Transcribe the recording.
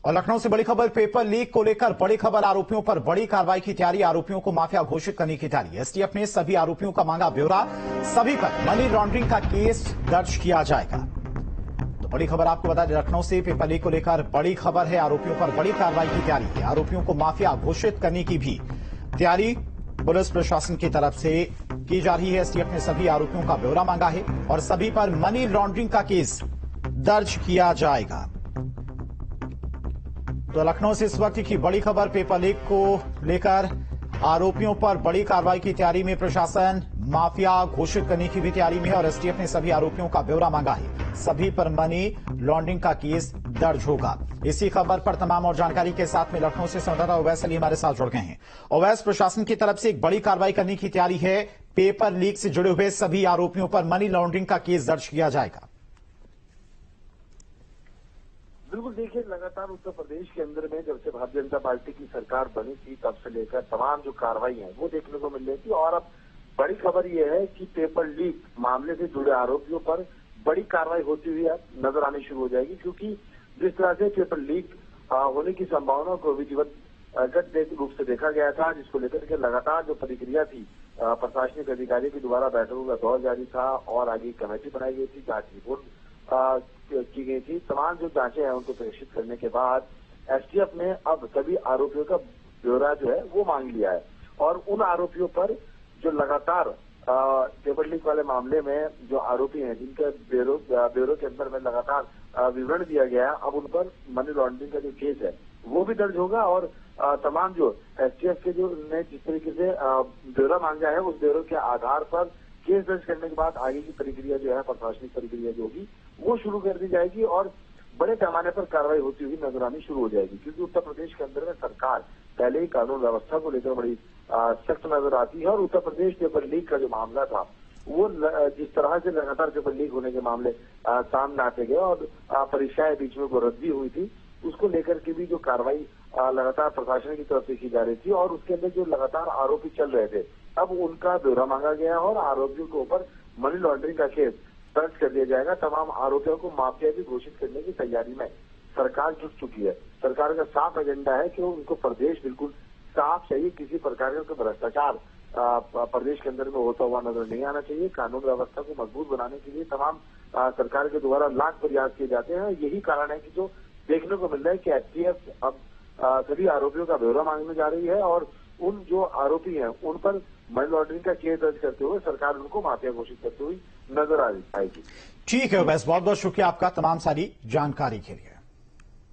और लखनऊ से बड़ी खबर, पेपर लीक को लेकर बड़ी खबर, आरोपियों पर बड़ी कार्रवाई की तैयारी, आरोपियों को माफिया घोषित करने की तैयारी। एसटीएफ ने सभी आरोपियों का मांगा ब्यौरा, सभी पर मनी लॉन्ड्रिंग का केस दर्ज किया जाएगा। तो बड़ी खबर आपको बता दें, लखनऊ से पेपर लीक को लेकर बड़ी खबर है, आरोपियों पर बड़ी कार्रवाई की तैयारी है, आरोपियों को माफिया घोषित करने की भी तैयारी पुलिस प्रशासन की तरफ से की जा रही है। एसटीएफ ने सभी आरोपियों का ब्यौरा मांगा है और सभी पर मनी लॉन्ड्रिंग का केस दर्ज किया जाएगा। तो लखनऊ से इस वक्त की बड़ी खबर, पेपर लीक को लेकर आरोपियों पर बड़ी कार्रवाई की तैयारी में प्रशासन, माफिया घोषित करने की भी तैयारी में और एसटीएफ ने सभी आरोपियों का ब्यौरा मांगा है, सभी पर मनी लॉन्ड्रिंग का केस दर्ज होगा। इसी खबर पर तमाम और जानकारी के साथ में लखनऊ से संवाददाता अवैस अली हमारे साथ जुड़ गए हैं। अवैस, प्रशासन की तरफ से एक बड़ी कार्रवाई करने की तैयारी है, पेपर लीक से जुड़े हुए सभी आरोपियों पर मनी लॉन्ड्रिंग का केस दर्ज किया जाएगा। बिल्कुल, देखिए, लगातार उत्तर प्रदेश के अंदर में जब से भारतीय जनता पार्टी की सरकार बनी थी तब से लेकर तमाम जो कार्रवाई है वो देखने को मिल रही थी। और अब बड़ी खबर ये है कि पेपर लीक मामले से जुड़े आरोपियों पर बड़ी कार्रवाई होती हुई नजर आनी शुरू हो जाएगी, क्योंकि जिस तरह से पेपर लीक होने की संभावना को विधिवत रूप से देखा गया था, जिसको लेकर के लगातार जो प्रतिक्रिया थी प्रशासनिक अधिकारी के द्वारा बैठकों का दौर जारी था और आगे कमेटी बनाई गई थी, जांच रिपोर्ट की गई थी। तमाम जो जांचें हैं उनको प्रेषित करने के बाद एसटीएफ ने अब सभी आरोपियों का ब्यौरा जो है वो मांग लिया है और उन आरोपियों पर जो लगातार पेपर लीक वाले मामले में जो आरोपी हैं, जिनके ब्यूरो के अंदर में लगातार विवरण दिया गया है, अब उन पर मनी लॉन्ड्रिंग का जो केस है वो भी दर्ज होगा। और तमाम जो एसटीएफ के जो ने जिस तरीके से ब्यौरा मांगा है उस ब्यौरे के आधार पर केस दर्ज करने के बाद आगे की प्रक्रिया जो है, प्रशासनिक प्रक्रिया जो होगी वो शुरू कर दी जाएगी और बड़े पैमाने पर कार्रवाई होती हुई नजर आनी शुरू हो जाएगी, क्योंकि उत्तर प्रदेश के अंदर में सरकार पहले ही कानून व्यवस्था को लेकर बड़ी सख्त नजर आती है। और उत्तर प्रदेश पेपर लीक का जो मामला था वो जिस तरह से लगातार पेपर लीक होने के मामले सामने आते गए और परीक्षाएं बीच में वो रद्द भी हुई थी, उसको लेकर के भी जो कार्रवाई लगातार प्रशासन की तरफ से की जा रही थी और उसके अंदर जो लगातार आरोपी चल रहे थे, अब उनका ब्यौरा मांगा गया और आरोपियों के ऊपर मनी लॉन्ड्रिंग का केस दर्ज कर दिया जाएगा। तमाम आरोपियों को माफिया भी घोषित करने की तैयारी में सरकार जुट चुकी है। सरकार का साफ एजेंडा है कि उनको प्रदेश बिल्कुल साफ चाहिए, किसी प्रकार का भ्रष्टाचार प्रदेश के अंदर में होता हुआ नजर नहीं आना चाहिए। कानून व्यवस्था को मजबूत बनाने के लिए तमाम सरकार के द्वारा लाख प्रयास किए जाते हैं। यही कारण है कि जो देखने को मिल रहा है कि एसटीएफ अब सभी आरोपियों का ब्यौरा मांगने जा रही है और उन जो आरोपी हैं उन पर मनी लॉन्ड्रिंग का केस दर्ज करते हुए सरकार उनको माफिया घोषित करते हुए नजर आएगी। ठीक है, बस बहुत बहुत शुक्रिया आपका तमाम सारी जानकारी के लिए।